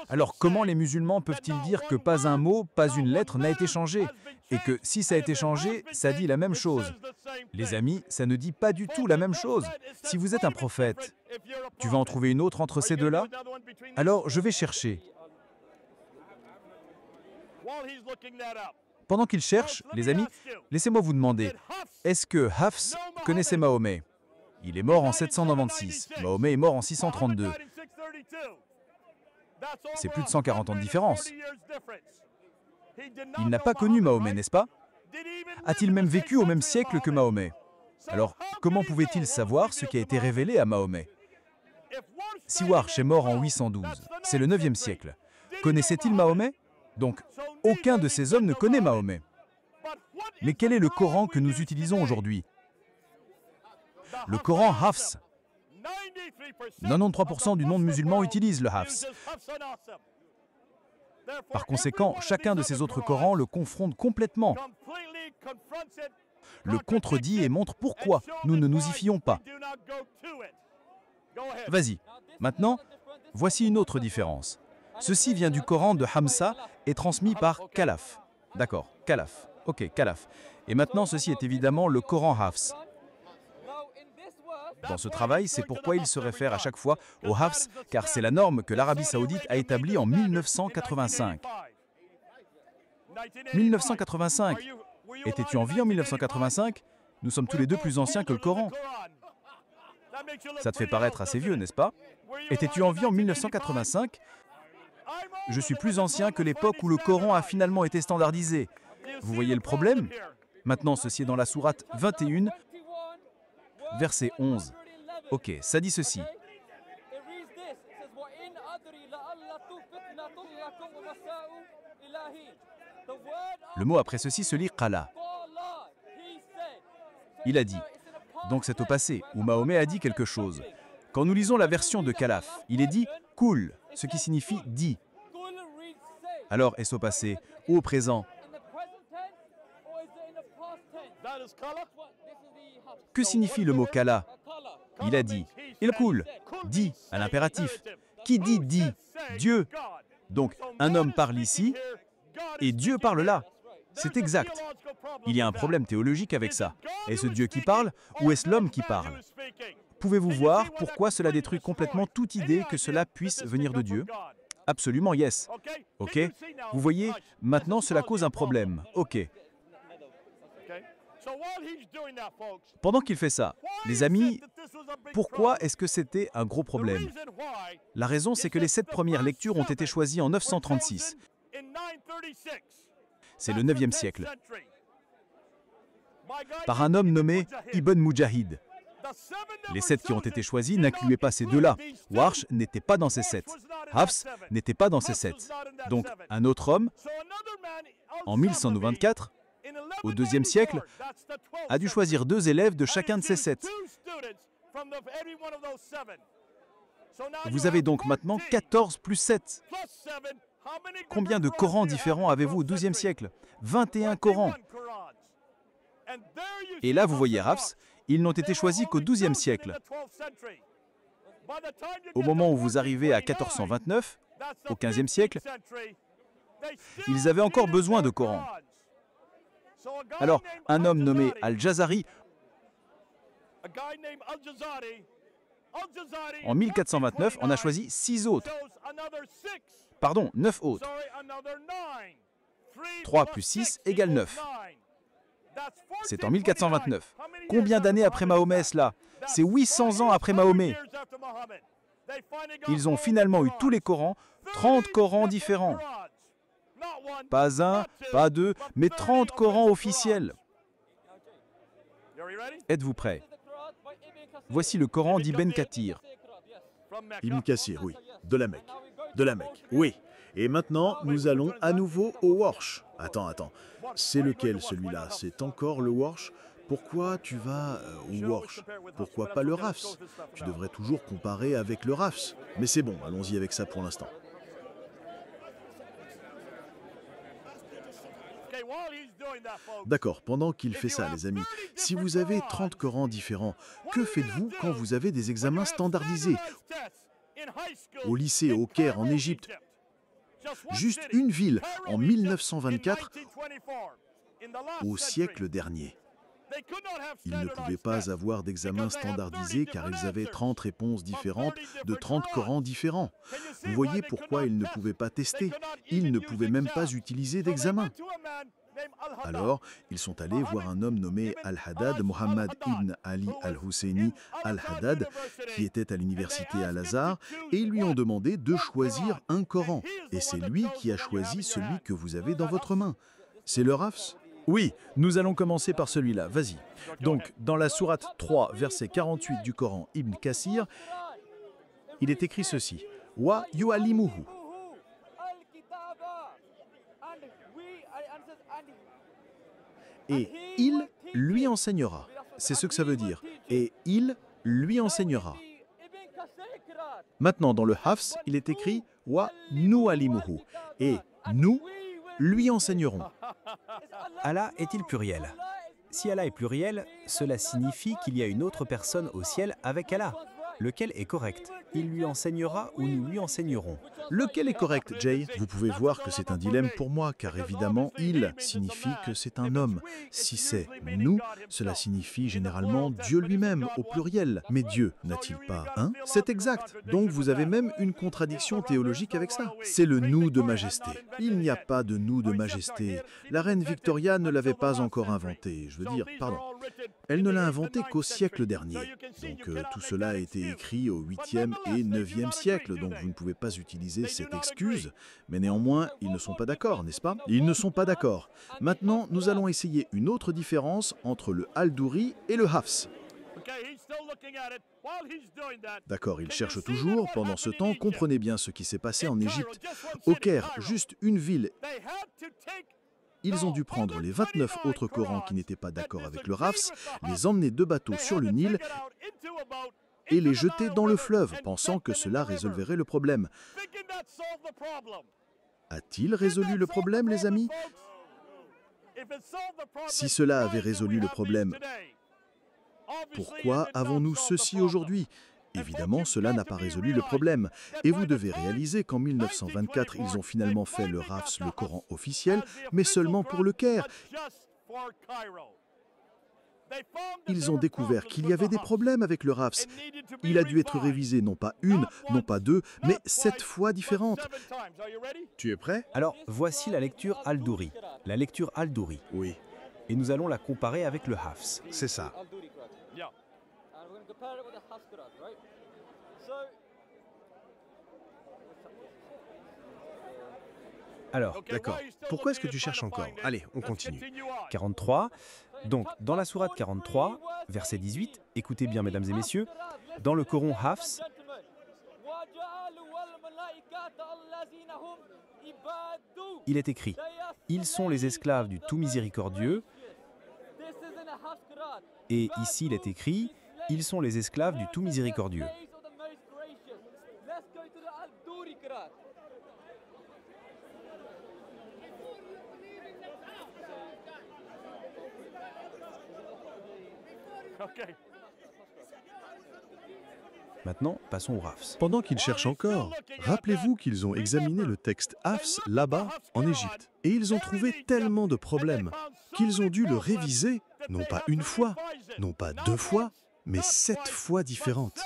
Alors, comment les musulmans peuvent-ils dire que pas un mot, pas une lettre n'a été changé? Et que si ça a été changé, ça dit la même chose? Les amis, ça ne dit pas du tout la même chose. Si vous êtes un prophète, tu vas en trouver une autre entre ces 2-là? Alors, je vais chercher. Pendant qu'il cherche, les amis, laissez-moi vous demander, est-ce que Hafs connaissait Mahomet? Il est mort en 796, Mahomet est mort en 632. C'est plus de 140 ans de différence. Il n'a pas connu Mahomet, n'est-ce pas? A-t-il même vécu au même siècle que Mahomet? Alors, comment pouvait-il savoir ce qui a été révélé à Mahomet? Si Warsh est mort en 812, c'est le 9e siècle. Connaissait-il Mahomet? Donc, aucun de ces hommes ne connaît Mahomet. Mais quel est le Coran que nous utilisons aujourd'hui? Le Coran Hafs. 93% du monde musulman utilise le Hafs. Par conséquent, chacun de ces autres Corans le confronte complètement, le contredit et montre pourquoi nous ne nous y fions pas. Vas-y, maintenant, voici une autre différence. Ceci vient du Coran de Hamza et transmis par Khalaf. D'accord, Khalaf. Ok, Khalaf. Et maintenant, ceci est évidemment le Coran Hafs. Dans ce travail, c'est pourquoi il se réfère à chaque fois au Hafs, car c'est la norme que l'Arabie Saoudite a établie en 1985. 1985. Étais-tu en vie en 1985? Nous sommes tous les deux plus anciens que le Coran. Ça te fait paraître assez vieux, n'est-ce pas? Étais-tu en vie en 1985? Je suis plus ancien que l'époque où le Coran a finalement été standardisé. Vous voyez le problème? Maintenant, ceci est dans la sourate 21, verset 11. Ok, ça dit ceci. Le mot après ceci se lit qala. Il a dit. Donc c'est au passé, où Mahomet a dit quelque chose. Quand nous lisons la version de Khalaf, il est dit « Kul », ce qui signifie « dit ». Alors, est-ce au passé ou au présent? Que signifie le mot « kala » Il a dit « Il coule », dit à l'impératif. Qui dit « dit » Dieu. Donc, un homme parle ici et Dieu parle là. C'est exact. Il y a un problème théologique avec ça. Est-ce Dieu qui parle ou est-ce l'homme qui parle? Pouvez-vous voir pourquoi cela détruit complètement toute idée que cela puisse venir de Dieu? Absolument, yes. Ok. Vous voyez, maintenant cela cause un problème. Ok. Pendant qu'il fait ça, les amis, pourquoi est-ce que c'était un gros problème? La raison, c'est que les 7 premières lectures ont été choisies en 936. C'est le 9e siècle. Par un homme nommé Ibn Mujahid. Les 7 qui ont été choisis n'incluaient pas ces deux-là. Warsh n'était pas dans ces 7. Hafs n'était pas dans ces 7. Donc, un autre homme, en 1194, au 2e siècle, a dû choisir 2 élèves de chacun de ces 7. Vous avez donc maintenant 14 plus 7. Combien de Corans différents avez-vous au 12e siècle? 21 Corans. Et là, vous voyez Hafs, ils n'ont été choisis qu'au 12e siècle. Au moment où vous arrivez à 1429, au 15e siècle, ils avaient encore besoin de Corans. Alors, un homme nommé Al-Jazari, en 1429, en a choisi 6 autres. Pardon, 9 autres. 3 plus 6 égale 9. C'est en 1429. Combien d'années après Mahomet cela? C'est 800 ans après Mahomet. Ils ont finalement eu tous les Corans, 30 Corans différents. Pas un, pas deux, mais 30 Corans officiels. Êtes-vous prêts? Voici le Coran d'Ibn Kathir. Ibn Kathir, oui. De la Mecque. De la Mecque, oui. Et maintenant, nous allons à nouveau au Warsh. Attends. C'est lequel celui-là? C'est encore le Warsh? Pourquoi tu vas au Warsh? Pourquoi pas le Rafs? Tu devrais toujours comparer avec le Rafs. Mais c'est bon, allons-y avec ça pour l'instant. D'accord, pendant qu'il fait ça, les amis, si vous avez 30 Corans différents, que faites-vous quand vous avez des examens standardisés? Au lycée, au Caire, en Égypte. Juste une ville, en 1924, au siècle dernier. Ils ne pouvaient pas avoir d'examen standardisé car ils avaient 30 réponses différentes de 30 Corans différents. Vous voyez pourquoi ils ne pouvaient pas tester. Ils ne pouvaient même pas utiliser d'examen. Alors, ils sont allés voir un homme nommé Al-Haddad, Mohammed ibn Ali al-Husseini al-Haddad, qui était à l'université Al-Azhar, et ils lui ont demandé de choisir un Coran. Et c'est lui qui a choisi celui que vous avez dans votre main. C'est le Hafs? Oui, nous allons commencer par celui-là, vas-y. Donc, dans la sourate 3, verset 48 du Coran Ibn Kathir, il est écrit ceci. Wa yu'allimuhu. Et il lui enseignera. C'est ce que ça veut dire. Et il lui enseignera. Maintenant, dans le Hafs, il est écrit Wa nu'allimuhu. Et nous lui enseignerons. Allah est-il pluriel? Si Allah est pluriel, cela signifie qu'il y a une autre personne au ciel avec Allah. Lequel est correct? Il lui enseignera ou nous lui enseignerons? Lequel est correct, Jay? Vous pouvez voir que c'est un dilemme pour moi, car évidemment, il signifie que c'est un homme. Si c'est nous, cela signifie généralement Dieu lui-même, au pluriel. Mais Dieu n'a-t-il pas un? C'est exact. Donc vous avez même une contradiction théologique avec ça. C'est le nous de majesté. Il n'y a pas de nous de majesté. La reine Victoria ne l'avait pas encore inventé. Je veux dire, pardon. Elle ne l'a inventé qu'au siècle dernier. Donc tout cela a été écrit au 8e et 9e siècle, donc vous ne pouvez pas utiliser cette excuse. Mais néanmoins, ils ne sont pas d'accord, n'est-ce pas? Ils ne sont pas d'accord. Maintenant, nous allons essayer une autre différence entre le Al-Douri et le Hafs. D'accord, il cherche toujours. Pendant ce temps, comprenez bien ce qui s'est passé en Égypte. Au Caire, juste une ville. Ils ont dû prendre les 29 autres Corans qui n'étaient pas d'accord avec le Hafs, les emmener de bateau sur le Nil et les jeter dans le fleuve, pensant que cela résolverait le problème. A-t-il résolu le problème, les amis? Si cela avait résolu le problème, pourquoi avons-nous ceci aujourd'hui? Évidemment, cela n'a pas résolu le problème. Et vous devez réaliser qu'en 1924, ils ont finalement fait le Hafs, le Coran officiel, mais seulement pour le Caire. Ils ont découvert qu'il y avait des problèmes avec le Hafs. Il a dû être révisé non pas une, non pas deux, mais 7 fois différentes. Tu es prêt? Alors, voici la lecture Al-Douri. La lecture Al-Douri. Oui. Et nous allons la comparer avec le Hafs. C'est ça. Alors, D'accord. Pourquoi est-ce que tu cherches encore? Allez, on continue. 43. Donc, dans la sourate 43, verset 18, écoutez bien, mesdames et messieurs, dans le Coran Hafs, il est écrit « Ils sont les esclaves du tout miséricordieux » et ici il est écrit « Ils sont les esclaves du tout miséricordieux ». Maintenant, passons au Hafs. Pendant qu'ils cherchent encore, rappelez-vous qu'ils ont examiné le texte Hafs là-bas, en Égypte. Et ils ont trouvé tellement de problèmes qu'ils ont dû le réviser, non pas une fois, non pas 2 fois, mais 7 fois différentes.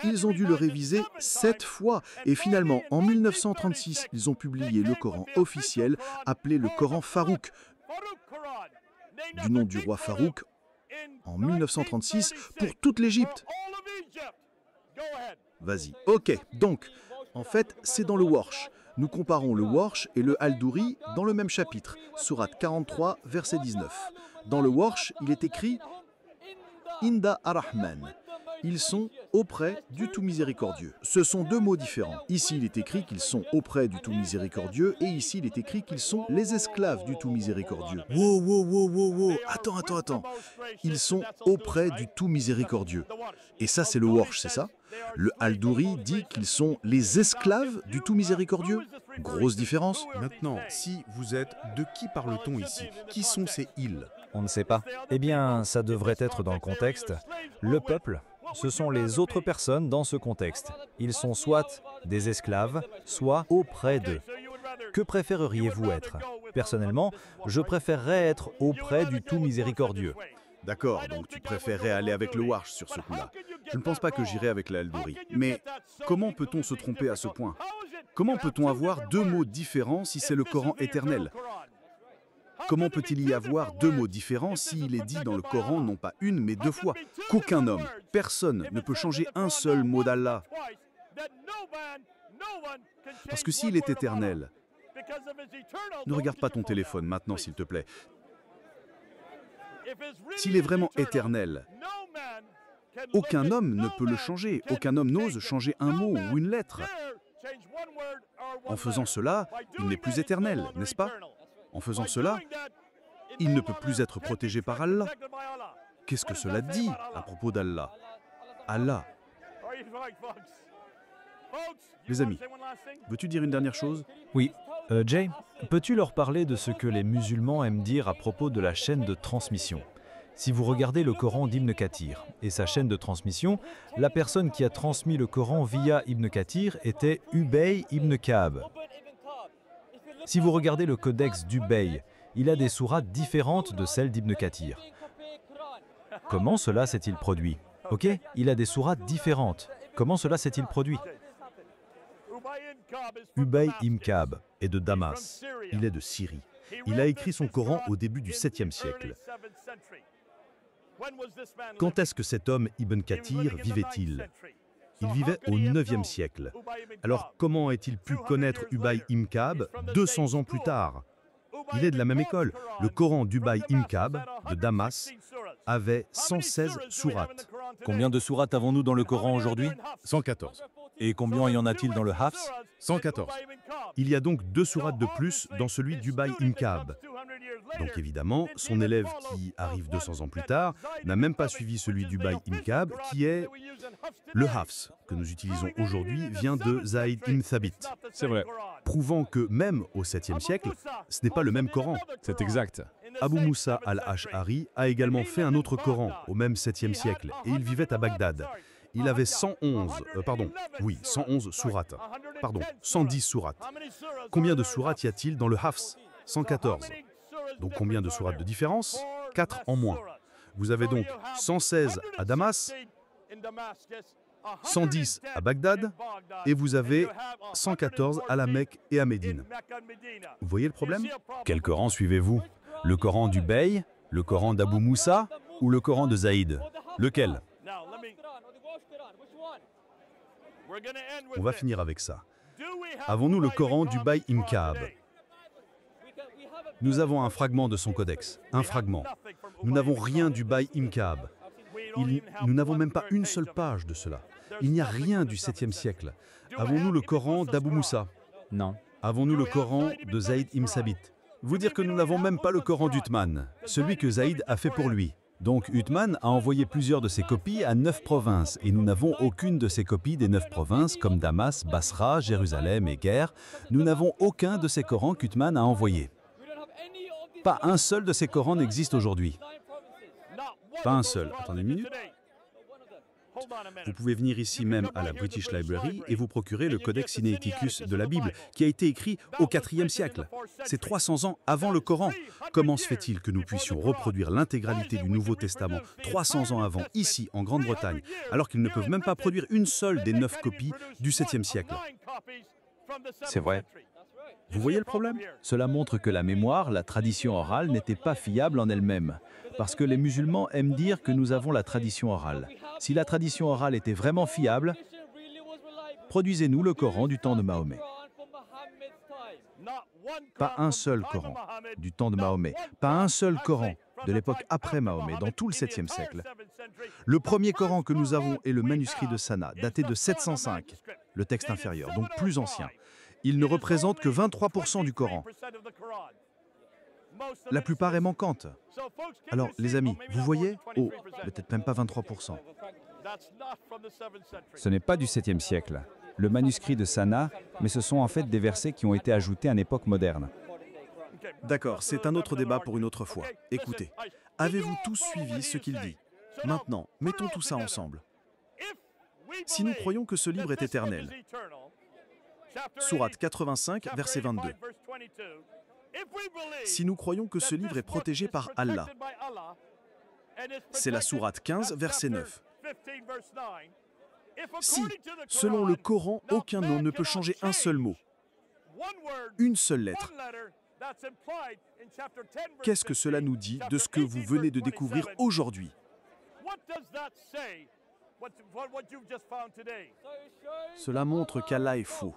Ils ont dû le réviser 7 fois. Et finalement, en 1936, ils ont publié le Coran officiel, appelé le Coran Farouk, du nom du roi Farouk, en 1936, pour toute l'Égypte. Vas-y. Ok, donc, en fait, c'est dans le Warsh. Nous comparons le Warsh et le Al-Douri dans le même chapitre, sourate 43, verset 19. Dans le Warsh, il est écrit « Inda ar-Rahman ». Ils sont auprès du tout miséricordieux. Ce sont 2 mots différents. Ici, il est écrit qu'ils sont auprès du tout miséricordieux et ici, il est écrit qu'ils sont les esclaves du tout miséricordieux. Wow. Attends. Ils sont auprès du tout miséricordieux. Et ça, c'est le Warsh, c'est ça? Le Al-Douri dit qu'ils sont les esclaves du tout miséricordieux. Grosse différence. Maintenant, si vous êtes, de qui parle-t-on ici? Qui sont ces îles? On ne sait pas. Eh bien, ça devrait être dans le contexte. Le peuple, ce sont les autres personnes dans ce contexte. Ils sont soit des esclaves, soit auprès d'eux. Que préféreriez-vous être? Personnellement, je préférerais être auprès du tout miséricordieux. D'accord, donc tu préférerais aller avec le Warsh sur ce coup-là. Je ne pense pas que j'irai avec l'Al-Douri. Mais comment peut-on se tromper à ce point? Comment peut-on avoir 2 mots différents si c'est le Coran éternel? Comment peut-il y avoir 2 mots différents s'il est dit dans le Coran non pas une mais 2 fois? Qu'aucun homme, personne ne peut changer un seul mot d'Allah. Parce que s'il est éternel, ne regarde pas ton téléphone maintenant s'il te plaît. S'il est vraiment éternel, aucun homme ne peut le changer. Aucun homme n'ose changer un mot ou une lettre. En faisant cela, il n'est plus éternel, n'est-ce pas? En faisant cela, il ne peut plus être protégé par Allah. Qu'est-ce que cela dit à propos d'Allah? Allah. Les amis, veux-tu dire une dernière chose? Oui. Jay, peux-tu leur parler de ce que les musulmans aiment dire à propos de la chaîne de transmission? Si vous regardez le Coran d'Ibn Kathir et sa chaîne de transmission, la personne qui a transmis le Coran via Ibn Kathir était Ubay ibn Ka'b. Si vous regardez le codex d'Ubay, il a des sourates différentes de celles d'Ibn Kathir. Comment cela s'est-il produit? Ok, il a des sourates différentes. Comment cela s'est-il produit? Ubay ibn Ka'b est de Damas. Il est de Syrie. Il a écrit son Coran au début du 7e siècle. Quand est-ce que cet homme Ibn Kathir vivait-il? Il vivait au 9e siècle. Alors comment a-t-il pu connaître Ubay ibn Ka'b 200 ans plus tard? Il est de la même école. Le Coran d'Ubay ibn Ka'b, de Damas, avait 116 sourates. Combien de sourates avons-nous dans le Coran aujourd'hui? 114. Et combien y en a-t-il dans le Hafs? 114. Il y a donc 2 sourates de plus dans celui d'Ubay ibn Ka'b. Donc évidemment, son élève qui arrive 200 ans plus tard n'a même pas suivi celui d'Ubay ibn Ka'b, qui est le Hafs, que nous utilisons aujourd'hui, vient de Zayd ibn Thabit. C'est vrai. Prouvant que même au 7e siècle, ce n'est pas le même Coran. C'est exact. Abu Moussa al-Ash'ari a également fait un autre Coran au même 7e siècle et il vivait à Bagdad. Il avait 111 sourates. 110 sourates. Combien de sourates y a-t-il dans le Hafs? 114. Donc combien de sourates de différence? 4 en moins. Vous avez donc 116 à Damas, 110 à Bagdad, et vous avez 114 à la Mecque et à Médine. Vous voyez le problème? Quel Coran suivez-vous? Le Coran du Bey, le Coran d'Abu Moussa ou le Coran de Zaïd? Lequel? On va finir avec ça. Avons-nous le Coran du Baï Ibn Ka'b? Nous avons un fragment de son codex, un fragment. Nous n'avons rien du Baï Ibn Ka'b. Nous n'avons même pas une seule page de cela. Il n'y a rien du 7e siècle. Avons-nous le Coran d'Abu Moussa? Non. Avons-nous le Coran de Zaïd ibn Sabit? Vous dire que nous n'avons même pas le Coran d'Uthman, celui que Zaïd a fait pour lui. Donc Uthman a envoyé plusieurs de ses copies à 9 provinces et nous n'avons aucune de ces copies des 9 provinces comme Damas, Basra, Jérusalem et Guerre. Nous n'avons aucun de ces Corans qu'Uthman a envoyés. Pas un seul de ces Corans n'existe aujourd'hui. Pas un seul. Attendez une minute. Vous pouvez venir ici même à la British Library et vous procurer le Codex Sinaiticus de la Bible qui a été écrit au IVe siècle. C'est 300 ans avant le Coran. Comment se fait-il que nous puissions reproduire l'intégralité du Nouveau Testament 300 ans avant, ici en Grande-Bretagne, alors qu'ils ne peuvent même pas produire une seule des 9 copies du 7e siècle? C'est vrai. Vous voyez le problème? Cela montre que la mémoire, la tradition orale, n'était pas fiable en elle-même. Parce que les musulmans aiment dire que nous avons la tradition orale. Si la tradition orale était vraiment fiable, produisez-nous le Coran du temps de Mahomet. Pas un seul Coran du temps de Mahomet. Pas un seul Coran de l'époque après Mahomet, dans tout le 7e siècle. Le premier Coran que nous avons est le manuscrit de Sanaa, daté de 705, le texte inférieur, donc plus ancien. Il ne représente que 23% du Coran. La plupart est manquante. Alors, les amis, vous voyez? Oh, peut-être même pas 23%. Ce n'est pas du 7e siècle. Le manuscrit de Sanaa, mais ce sont en fait des versets qui ont été ajoutés à une époque moderne. D'accord, c'est un autre débat pour une autre fois. Écoutez, avez-vous tous suivi ce qu'il dit? Maintenant, mettons tout ça ensemble. Si nous croyons que ce livre est éternel, Sourate 85, verset 22. Si nous croyons que ce livre est protégé par Allah, c'est la Sourate 15, verset 9. Si, selon le Coran, aucun nom ne peut changer un seul mot, une seule lettre, qu'est-ce que cela nous dit de ce que vous venez de découvrir aujourd'hui? Cela montre qu'Allah est faux.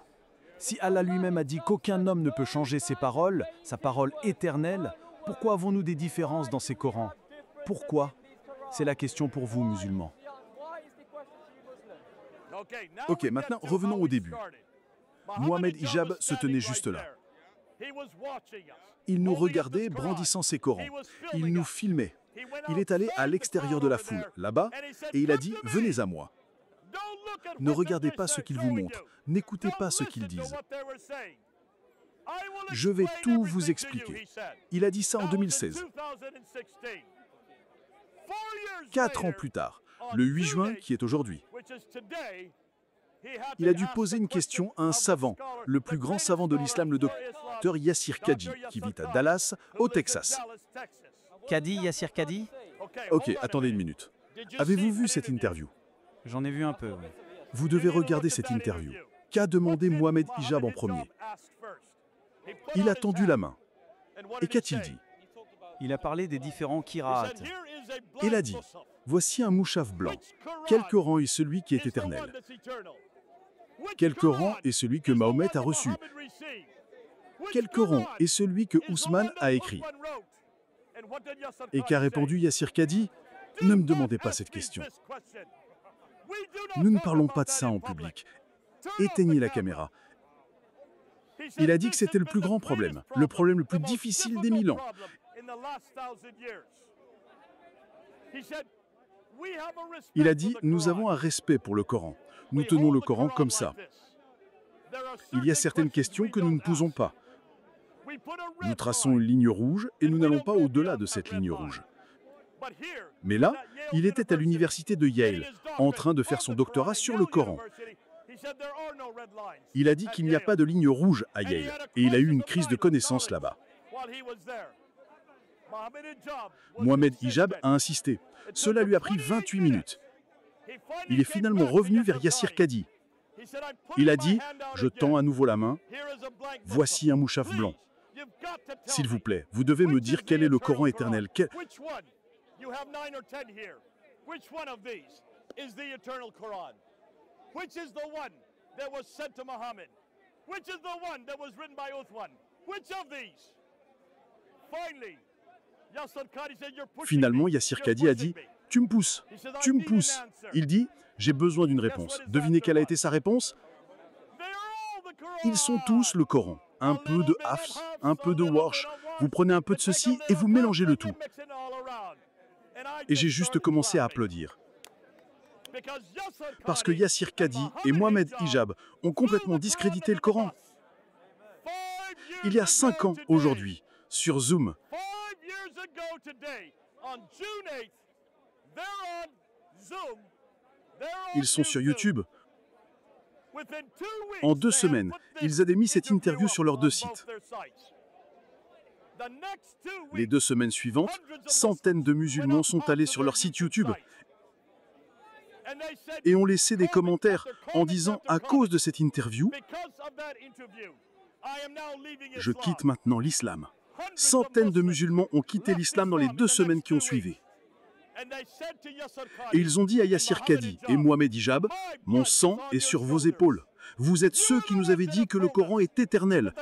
Si Allah lui-même a dit qu'aucun homme ne peut changer ses paroles, sa parole éternelle, pourquoi avons-nous des différences dans ces Corans? Pourquoi? C'est la question pour vous, musulmans. Ok, maintenant revenons au début. Mohamed Hijab se tenait juste là. Il nous regardait brandissant ses Corans. Il nous filmait. Il est allé à l'extérieur de la foule, là-bas, et il a dit « Venez à moi ». Ne regardez pas ce qu'ils vous montrent, n'écoutez pas ce qu'ils disent. Je vais tout vous expliquer. Il a dit ça en 2016. 4 ans plus tard, le 8 juin, qui est aujourd'hui, il a dû poser une question à un savant, le plus grand savant de l'islam, le docteur Yassir Kadji, qui vit à Dallas, au Texas. Kadi, Yassir Kadi? Ok, attendez une minute. Avez-vous vu cette interview? J'en ai vu un peu, oui. Vous devez regarder cette interview. Qu'a demandé Mohamed Hijab en premier? Il a tendu la main. Et qu'a-t-il dit? Il a parlé des différents qiraat. Il a dit, voici un mouchaf blanc. Quel Coran est celui qui est éternel? Quel Coran est celui que Mahomet a reçu? Quel Coran est celui que Ousmane a écrit? Et qu'a répondu Yassir Kadji? Ne me demandez pas cette question. Nous ne parlons pas de ça en public. Éteignez la caméra. Il a dit que c'était le plus grand problème, le problème le plus difficile des 1000 ans. Il a dit, nous avons un respect pour le Coran. Nous tenons le Coran comme ça. Il y a certaines questions que nous ne posons pas. Nous traçons une ligne rouge et nous n'allons pas au-delà de cette ligne rouge. Mais là, il était à l'université de Yale, en train de faire son doctorat sur le Coran. Il a dit qu'il n'y a pas de ligne rouge à Yale, et il a eu une crise de connaissance là-bas. Mohamed Hijab a insisté. Cela lui a pris 28 minutes. Il est finalement revenu vers Yassir Qadhi. Il a dit « Je tends à nouveau la main. Voici un mouchaf blanc. S'il vous plaît, vous devez me dire quel est le Coran éternel. Finalement, Yassir Qadhi a dit « Tu me pousses, tu me pousses ». Il dit « J'ai besoin d'une réponse ». Devinez quelle a été sa réponse? Ils sont tous le Coran. Un peu de Hafs, un peu de Warsh. Vous prenez un peu de ceci et vous mélangez le tout. Et j'ai juste commencé à applaudir. Parce que Yassir Qadhi et Mohamed Hijab ont complètement discrédité le Coran. Il y a 5 ans aujourd'hui, sur Zoom, ils sont sur YouTube. En 2 semaines, ils avaient mis cette interview sur leurs 2 sites. Les 2 semaines suivantes, centaines de musulmans sont allés sur leur site YouTube et ont laissé des commentaires en disant « À cause de cette interview, je quitte maintenant l'islam ». Centaines de musulmans ont quitté l'islam dans les 2 semaines qui ont suivi. Et ils ont dit à Yassir Qadhi et Mohamed Hijab, « Mon sang est sur vos épaules. Vous êtes ceux qui nous avaient dit que le Coran est éternel.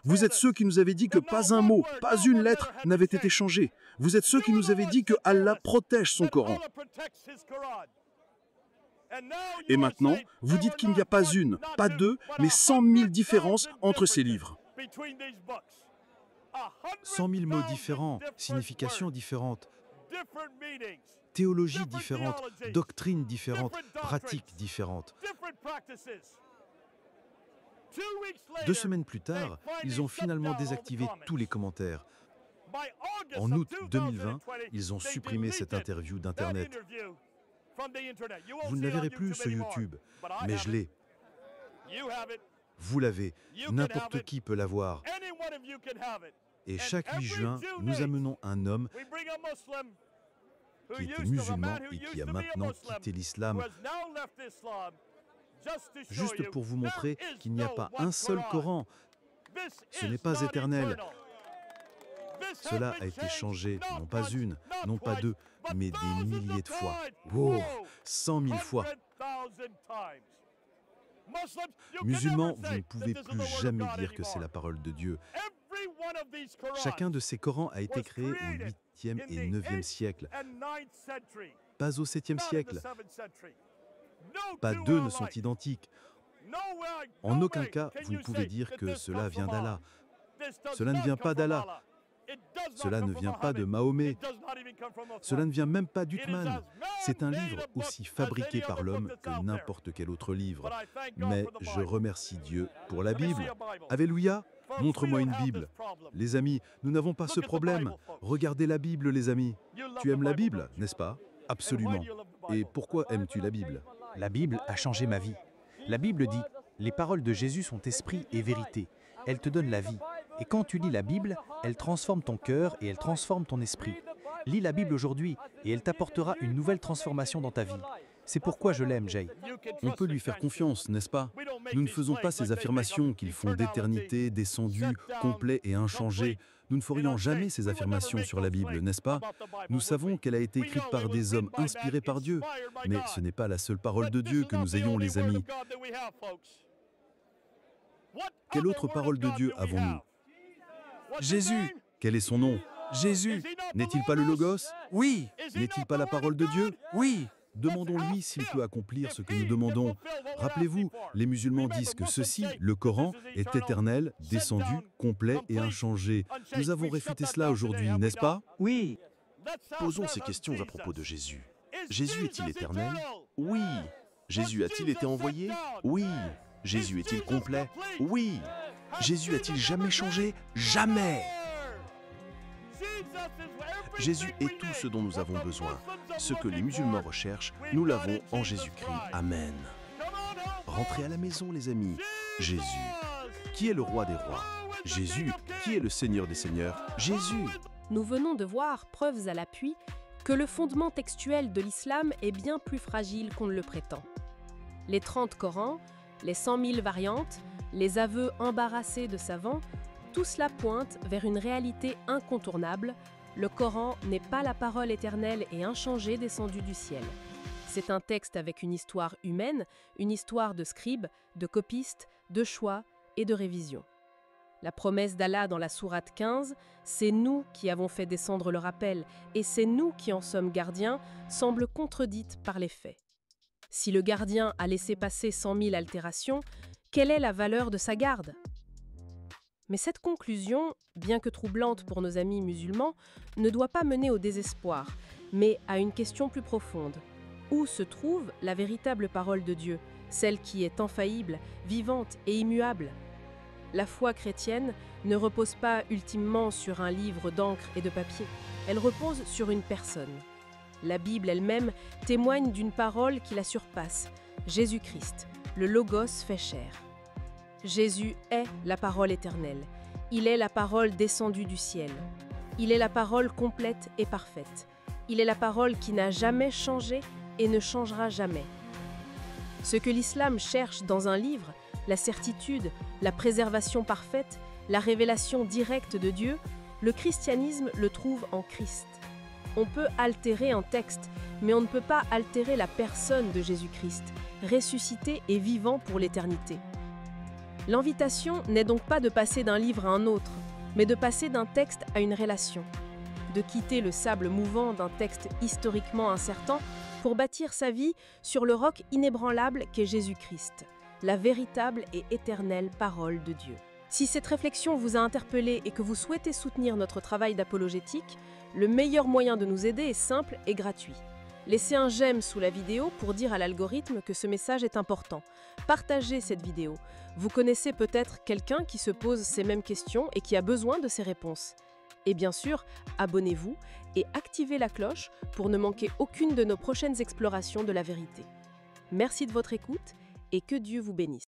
Vous êtes ceux qui nous avaient dit que pas un mot, pas une lettre n'avait été changé. Vous êtes ceux qui nous avaient dit que Allah protège son Coran. Et maintenant, vous dites qu'il n'y a pas une, pas 2, mais 100 000 différences entre ces livres. 100 000 mots différents, significations différentes, théologie différente, doctrines différentes, pratiques différentes. 2 semaines plus tard, ils ont finalement désactivé tous les commentaires. En août 2020, ils ont supprimé cette interview d'Internet. Vous ne la verrez plus sur YouTube, mais je l'ai. Vous l'avez, n'importe qui peut la voir. Et chaque 8 juin, nous amenons un homme qui était musulman et qui a maintenant quitté l'islam, juste pour vous montrer qu'il n'y a pas un seul Coran. Ce n'est pas éternel. Cela a été changé, non pas une, non pas 2, mais des milliers de fois. Oh, 100 000 fois. Musulmans, vous ne pouvez plus jamais dire que c'est la parole de Dieu. Chacun de ces Corans a été créé au 8e et 9e siècle, pas au 7e siècle. Pas 2 ne sont identiques. En aucun cas, vous ne pouvez dire que cela vient d'Allah. Cela ne vient pas d'Allah. Cela ne vient pas de Mahomet. Cela ne vient même pas d'Uthman. C'est un livre aussi fabriqué par l'homme que n'importe quel autre livre. Mais je remercie Dieu pour la Bible. Alléluia. Montre-moi une Bible. Les amis, nous n'avons pas ce problème. Regardez la Bible, les amis. Tu aimes la Bible, n'est-ce pas? Absolument. Et pourquoi aimes-tu la Bible? La Bible a changé ma vie. La Bible dit « Les paroles de Jésus sont esprit et vérité. Elles te donnent la vie. Et quand tu lis la Bible, elle transforme ton cœur et elle transforme ton esprit. Lis la Bible aujourd'hui et elle t'apportera une nouvelle transformation dans ta vie. C'est pourquoi je l'aime, Jay. » On peut lui faire confiance, n'est-ce pas? Nous ne faisons pas ces affirmations qu'ils font d'éternité, descendu, complet et inchangé. Nous ne ferions jamais ces affirmations sur la Bible, n'est-ce pas? Nous savons qu'elle a été écrite par des hommes inspirés par Dieu. Mais ce n'est pas la seule parole de Dieu que nous ayons, les amis. Quelle autre parole de Dieu avons-nous? Jésus. Quel est son nom? Jésus. N'est-il pas le Logos? Oui. N'est-il pas la parole de Dieu? Oui. Demandons-lui s'il peut accomplir ce que nous demandons. Rappelez-vous, les musulmans disent que ceci, le Coran, est éternel, descendu, complet et inchangé. Nous avons réfuté cela aujourd'hui, n'est-ce pas? Oui. Posons ces questions à propos de Jésus. Jésus est-il éternel? Oui. Jésus a-t-il été envoyé? Oui. Jésus est-il complet? Oui. Jésus a-t-il jamais changé? Jamais. Jésus est tout ce dont nous avons besoin. Ce que les musulmans recherchent, nous l'avons en Jésus-Christ. Amen. Rentrez à la maison, les amis. Jésus, qui est le roi des rois. Jésus, qui est le Seigneur des Seigneurs? Jésus. Nous venons de voir, preuves à l'appui, que le fondement textuel de l'islam est bien plus fragile qu'on ne le prétend. Les 30 Corans, les 100 000 variantes, les aveux embarrassés de savants, tout cela pointe vers une réalité incontournable. Le Coran n'est pas la parole éternelle et inchangée descendue du ciel. C'est un texte avec une histoire humaine, une histoire de scribes, de copistes, de choix et de révision. La promesse d'Allah dans la sourate 15, « C'est nous qui avons fait descendre le rappel et c'est nous qui en sommes gardiens », semble contredite par les faits. Si le gardien a laissé passer 100 000 altérations, quelle est la valeur de sa garde? Mais cette conclusion, bien que troublante pour nos amis musulmans, ne doit pas mener au désespoir, mais à une question plus profonde. Où se trouve la véritable parole de Dieu, celle qui est infaillible, vivante et immuable? La foi chrétienne ne repose pas ultimement sur un livre d'encre et de papier, elle repose sur une personne. La Bible elle-même témoigne d'une parole qui la surpasse, Jésus-Christ, le Logos fait chair. Jésus est la parole éternelle, il est la parole descendue du ciel, il est la parole complète et parfaite, il est la parole qui n'a jamais changé et ne changera jamais. Ce que l'islam cherche dans un livre, la certitude, la préservation parfaite, la révélation directe de Dieu, le christianisme le trouve en Christ. On peut altérer un texte, mais on ne peut pas altérer la personne de Jésus-Christ, ressuscité et vivant pour l'éternité. L'invitation n'est donc pas de passer d'un livre à un autre, mais de passer d'un texte à une relation, de quitter le sable mouvant d'un texte historiquement incertain pour bâtir sa vie sur le roc inébranlable qu'est Jésus-Christ, la véritable et éternelle parole de Dieu. Si cette réflexion vous a interpellé et que vous souhaitez soutenir notre travail d'apologétique, le meilleur moyen de nous aider est simple et gratuit. Laissez un j'aime sous la vidéo pour dire à l'algorithme que ce message est important. Partagez cette vidéo. Vous connaissez peut-être quelqu'un qui se pose ces mêmes questions et qui a besoin de ces réponses. Et bien sûr, abonnez-vous et activez la cloche pour ne manquer aucune de nos prochaines explorations de la vérité. Merci de votre écoute et que Dieu vous bénisse.